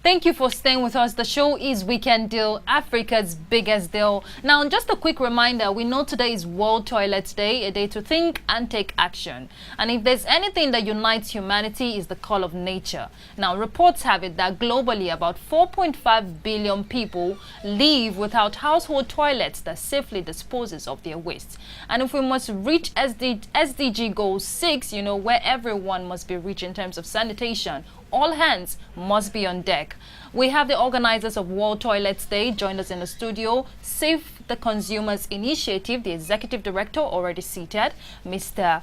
Thank you for staying with us. The show is Weekend Deal, Africa's biggest deal. Now, just a quick reminder, we know today is World Toilet Day, a day to think and take action. And if there's anything that unites humanity, is the call of nature. Now, reports have it that globally about 4.5 billion people live without household toilets that safely disposes of their waste. And if we must reach SDG Goal 6, you know, where everyone must be reached in terms of sanitation, all hands must be on deck. We have the organizers of World Toilets Day joined us in the studio. Save the Consumers Initiative, the executive director already seated, Mr.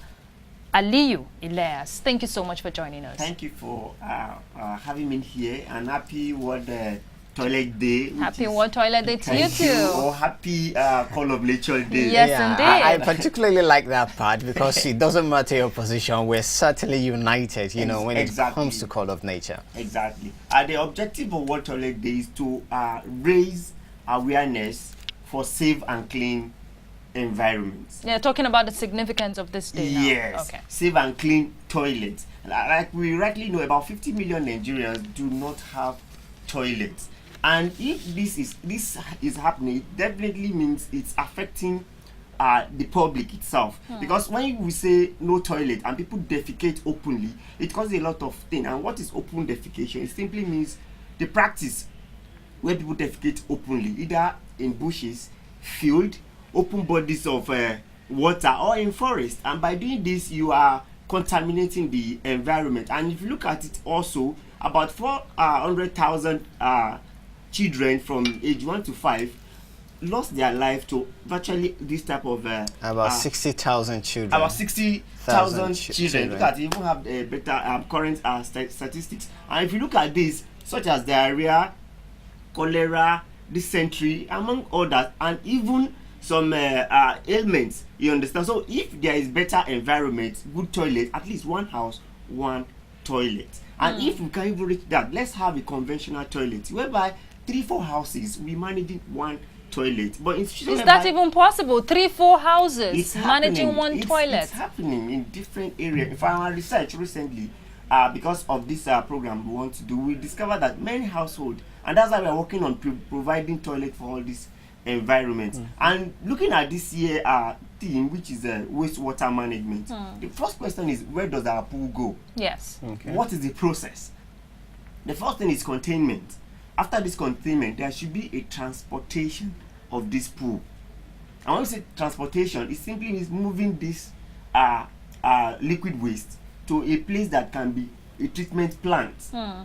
Aliyu Ilias. Thank you so much for joining us. Thank you for having me here, and happy World Toilet Day. Happy World Toilet Day to you too. Or happy Call of Nature Day. Yes, indeed. I particularly like that part because it doesn't matter your position. We're certainly united, you know, when it comes to Call of Nature. Exactly. The objective of World Toilet Day is to raise awareness for safe and clean environments. Yeah, talking about the significance of this day now. Yes. Okay. Safe and clean toilets. Like we rightly know, about 50 million Nigerians do not have toilets. And if this is happening, it definitely means it's affecting the public itself. Because when we say no toilet and people defecate openly, it causes a lot of things. And what is open defecation? It simply means the practice where people defecate openly, either in bushes, field, open bodies of water, or in forest. And by doing this, you are contaminating the environment. And if you look at it also, about 400,000 children from age 1 to 5 lost their life to virtually this type of about 60,000 children. About 60,000 children. Look at it, even have better current statistics. And if you look at this, such as diarrhea, cholera, dysentery, among others, and even some ailments, you understand. So if there is better environment, good toilet, at least one house, one toilet. And if we can even reach that, let's have a conventional toilet whereby 3-4 houses we managing one toilet. But is that even possible? 3-4 houses managing one toilet? It's happening in different areas. In fact, our research recently, because of this program we want to do, we discovered that many households, and that's why we are working on providing toilet for all these environments. And looking at this year theme, which is wastewater management, the first question is, where does our pool go? Yes. Okay. What is the process? The first thing is containment. After this containment, there should be a transportation of this pool. And when we say transportation, it simply means moving this liquid waste to a place that can be a treatment plant.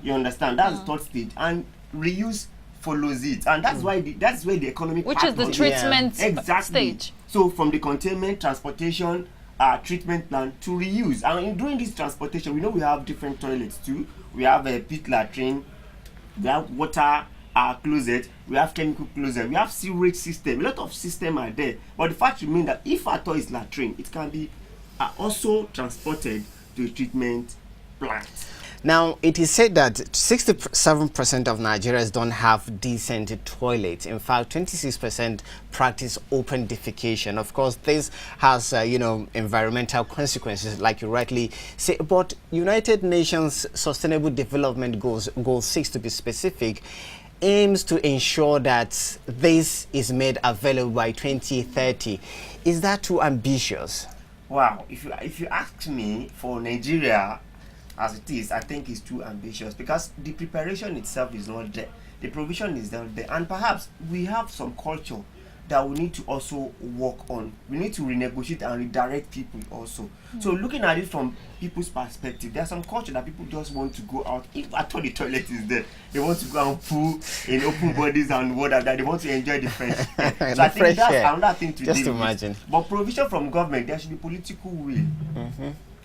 You understand? That's the third stage. And reuse follows it, and that's why that's where the economic which is the treatment stage. So from the containment, transportation, treatment plan to reuse. And in doing this transportation, we know we have different toilets too. We have a pit latrine, we have water closet, we have chemical closet, we have sewage system. A lot of systems are there, but the fact remains that if at all is latrine, it can be also transported to a treatment plant. Now, it is said that 67% of Nigerians don't have decent toilets. In fact, 26% practice open defecation. Of course, this has, environmental consequences, like you rightly say. But United Nations Sustainable Development Goals, Goal 6 to be specific, aims to ensure that this is made available by 2030. Is that too ambitious? Wow, if you ask me, for Nigeria, as it is, I think it's too ambitious, because the preparation itself is not there, the provision is not there, and perhaps we have some culture that we need to also work on. We need to renegotiate and redirect people also. So looking at it from people's perspective, there's some culture that people just want to go out. If at all the toilet is there, they want to go and poo in open bodies and water, that they want to enjoy the fresh air. So I think that's another thing to just deal imagine with. But provision from government, there should be political will.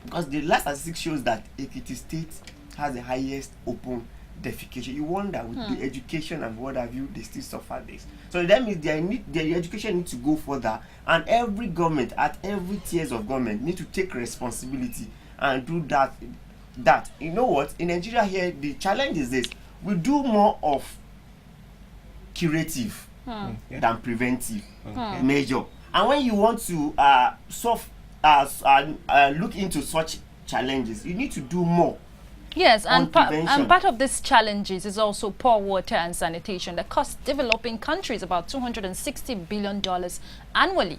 Because the last statistics shows that Ekiti State has the highest open defecation. You wonder, with the education and what have you, they still suffer this. So that means their education needs to go further, and every government at every tiers of government need to take responsibility and do that. You know what? In Nigeria here, the challenge is this: we do more of curative than preventive measure. And when you want to look into such challenges, you need to do more Yes, on and prevention. part of these challenges is also poor water and sanitation that cost developing countries about $260 billion annually.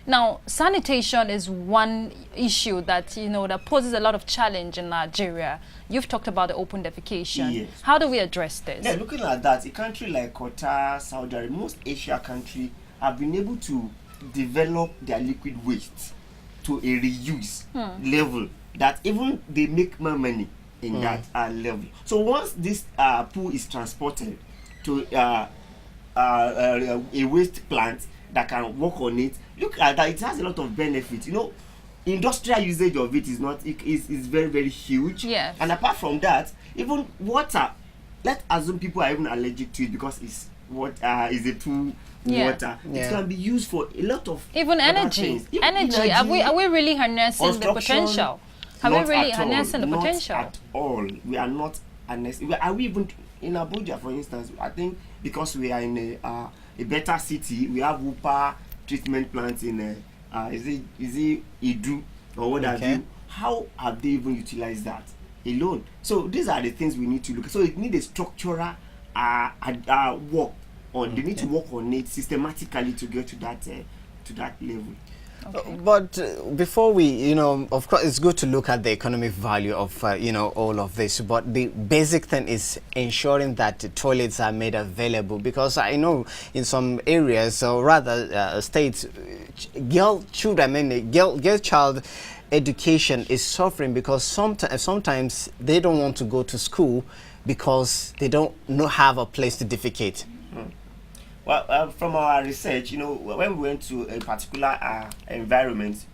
Now, sanitation is one issue that, that poses a lot of challenge in Nigeria. You've talked about the open defecation. Yes. How do we address this? Yeah, looking at that, a country like Qatar, Saudi Arabia, most Asia countries have been able to develop their liquid waste to a reuse level that even they make more money in that level. So once this pool is transported to a waste plant that can work on it, look at that, it has a lot of benefits. Industrial usage of it is very, very huge. Yes. And apart from that, even water, let's assume people are even allergic to it because it's is a pool water. Yeah. It can be used for a lot of Even other energy. things. Even Energy. Are we really harnessing the construction, potential? Have we not really at all, harnessing the not potential? at all. We are not harnessing. Are we even in Abuja, for instance? I think because we are in a better city, we have water treatment plants in is it Idu or what have you? How have they even utilized that alone? So these are the things we need to look at. So it needs a structural work on. They need to work on it systematically to get to that level. Okay. But before we, of course, it's good to look at the economic value of, all of this. But the basic thing is ensuring that the toilets are made available, because I know in some areas, or rather states, girl child education is suffering because sometimes they don't want to go to school because they don't have a place to defecate. Well, from our research, when we went to a particular environment,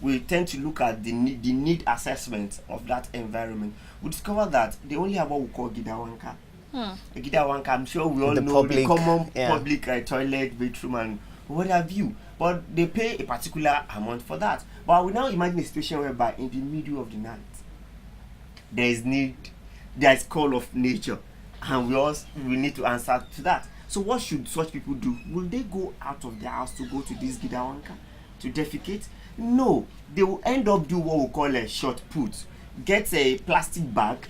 we tend to look at the need assessment of that environment. We discover that they only have what we call Gidawanka. A Gidawanka, I'm sure we all know the common public toilet, bathroom, and what have you. But they pay a particular amount for that. But we now imagine a situation whereby in the middle of the night, there is call of nature, and we need to answer to that. So what should such people do? Will they go out of their house to go to this Gidawanka to defecate? No, they will end up do what we call a short put. Get a plastic bag,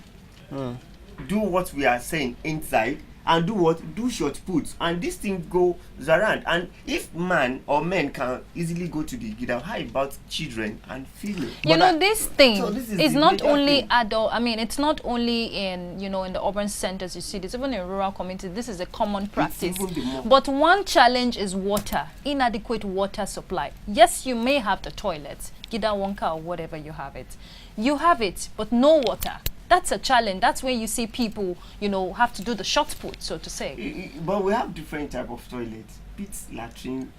do what we are saying inside, and do short puts, and this thing goes around. And if man or men can easily go to the Gidawanka, how about children and female? This thing is not only adult. I mean, it's not only in in the urban centers. You see this even in rural communities. This is a common practice. But one challenge is water, inadequate water supply. Yes, you may have the toilets, Gidawanka or whatever you have it, but no water. That's a challenge. That's where you see people, have to do the short put, so to say. But we have different type of toilets. Pits, latrine.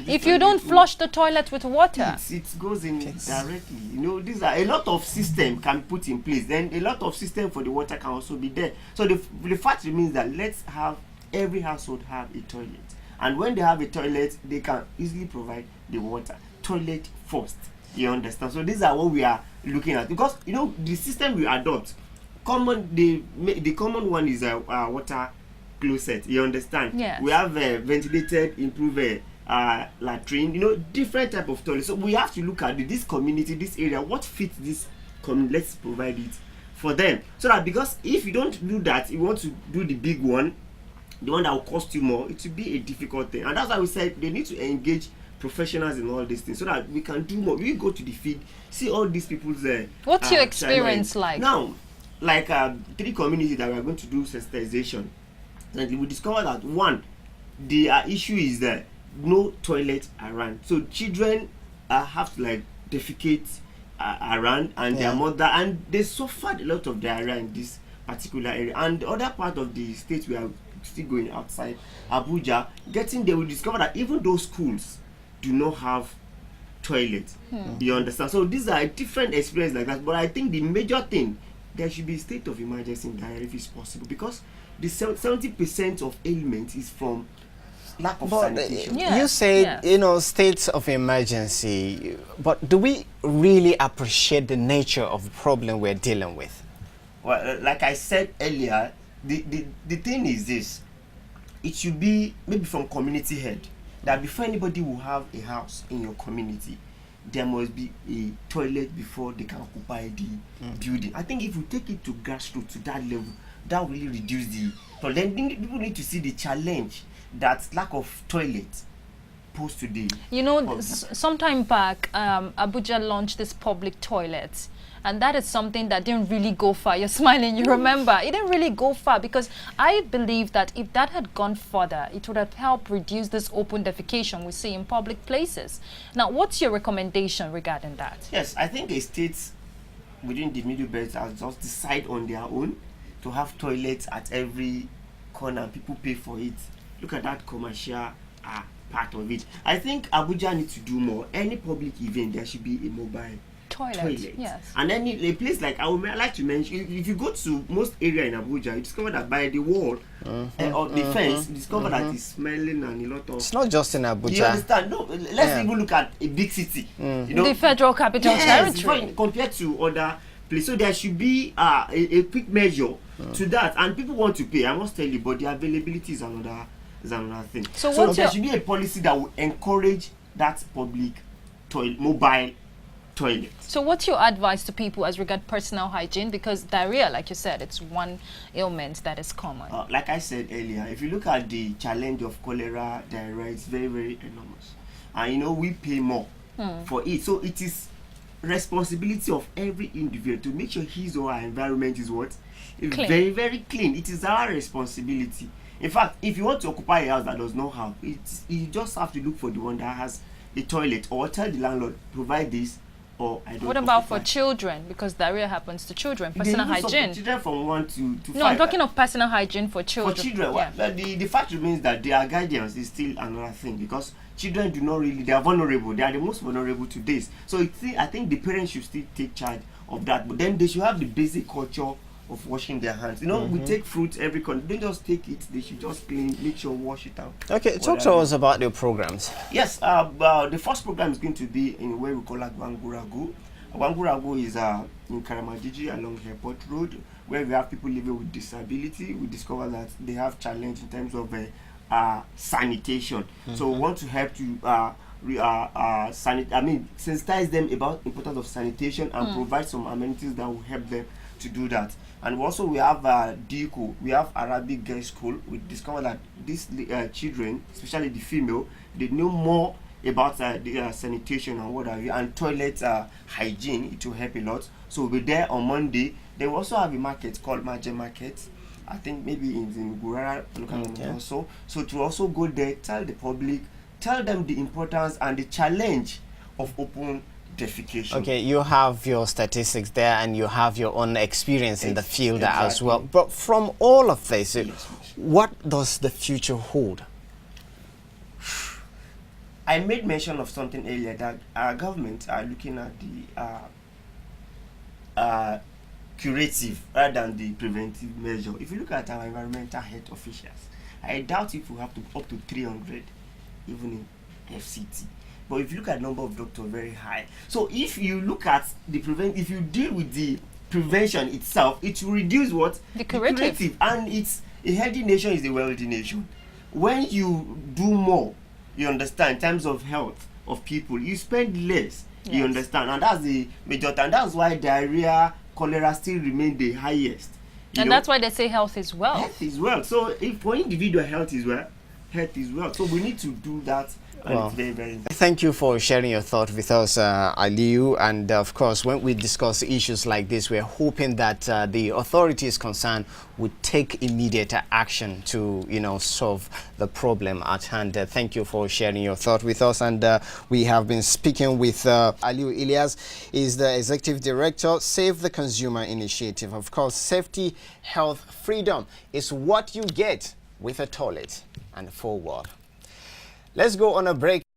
If you don't flush the toilet with water, it goes in directly. These are a lot of system can be put in place. Then a lot of system for the water can also be there. So the fact remains that let's have every household have a toilet, and when they have a toilet, they can easily provide the water. Toilet first. You understand? So these are what we are looking at, because the system we adopt, the common one is a water closet. You understand? Yes. We have ventilated, improved latrine. Different type of toilet. So we have to look at this community, this area, what fits this community. Let's provide it for them, so that, because if you don't do that, you want to do the big one, the one that will cost you more, it will be a difficult thing. And that's why we said they need to engage professionals in all these things, so that we can do more. We go to the field, see all these people's what's your experience like now? Like 3 communities that we are going to do sensitization, and we discover that one, the issue is that no toilet around, so children have to defecate around, and their mother, and they suffered a lot of diarrhea in this particular area. And the other part of the state, we are still going outside Abuja, they will discover that even those schools do not have toilets. You understand? So these are different experiences like that. But I think the major thing, there should be a state of emergency in diarrhea if it's possible, because the 70% of ailment is from lack of sanitation. You said states of emergency, but do we really appreciate the nature of the problem we're dealing with? Well, like I said earlier, the thing is this: it should be maybe from community head, that before anybody will have a house in your community, there must be a toilet before they can occupy the building. I think if we take it to grassroots, to that level, that will really reduce the toilet. Then people need to see the challenge that lack of toilets pose today. You know, some time back, Abuja launched this public toilets. And that is something that didn't really go far. You're smiling, you remember. It didn't really go far because I believe that if that had gone further, it would have helped reduce this open defecation we see in public places. Now, what's your recommendation regarding that? Yes, I think the states within the Middle Belt have just decide on their own to have toilets at every corner. People pay for it. Look at that commercial part of it. I think Abuja needs to do more. Any public event, there should be a mobile toilet. Yes. And then a place like, I would like to mention, if you go to most area in Abuja, you discover that by the wall or the fence, you discover that it's smelling and a lot of... It's not just in Abuja. You understand? No, let's even look at a big city. You know, the Federal Capital Territory. Compared to other places. So there should be a quick measure to that. And people want to pay, I must tell you, but the availability is another thing. So there should be a policy that will encourage that public mobile toilet. So what's your advice to people as regard personal hygiene? Because diarrhea, like you said, it's one ailment that is common. Like I said earlier, if you look at the challenge of cholera, diarrhea, it's very, very enormous. And you know, we pay more for it. So it is responsibility of every individual to make sure his or her environment is what? Clean. Very, very clean. It is our responsibility. In fact, if you want to occupy a house that does not have, you just have to look for the one that has a toilet, or tell the landlord, provide this. What about for children? Because diarrhea happens to children. Personal hygiene. Children from 1 to 5. No, I'm talking of personal hygiene for children. For children, yeah. the fact remains that their guidance is still another thing, because children do not really, they are vulnerable. They are the most vulnerable to this. So I think the parents should still take charge of that. But then they should have the basic culture of washing their hands. You know, we take fruits every corner. Don't just take it. They should just clean, make sure wash it out. Okay, talk to us about your programs. Yes, the first program is going to be in where we call it Wanguragu. Wanguragu is in Karamajiji along Airport Road, where we have people living with disability. We discover that they have challenge in terms of sanitation. So we want to help to sensitize them about the importance of sanitation and provide some amenities that will help them to do that. And also we have DICO, we have Arabic Girls School. We discover that these children, especially the female, they know more about the sanitation and what have you, and toilet hygiene. It will help a lot. So we'll be there on Monday. They will also have a market called Maje Market. I think maybe in Gurara also. So to also go there, tell the public, tell them the importance and the challenge of open defecation. Okay, you have your statistics there and you have your own experience in the field as well. But from all of this, what does the future hold? I made mention of something earlier, that our government are looking at the curative rather than the preventive measure. If you look at our environmental health officials, I doubt if we have to up to 300 even in FCT. But if you look at number of doctors, very high. So if you look at the if you deal with the prevention itself, it will reduce what? The curative. And it's a healthy nation is a wealthy nation. When you do more, you understand, in terms of health of people, you spend less. Yes. You understand, and that's the major thing. And that's why diarrhea, cholera still remain the highest. And that's why they say health is wealth. Health is wealth. So if for individual health is wealth. So we need to do that. Well, it's very, very important. Thank you for sharing your thought with us, Aliyu. And of course, when we discuss issues like this, we're hoping that the authorities concerned would take immediate action to, solve the problem at hand. Thank you for sharing your thought with us. And we have been speaking with Aliyu Ilias. He's the Executive Director, Save the Consumer Initiative. Of course, safety, health, freedom is what you get with a toilet and a full wall. Let's go on a break.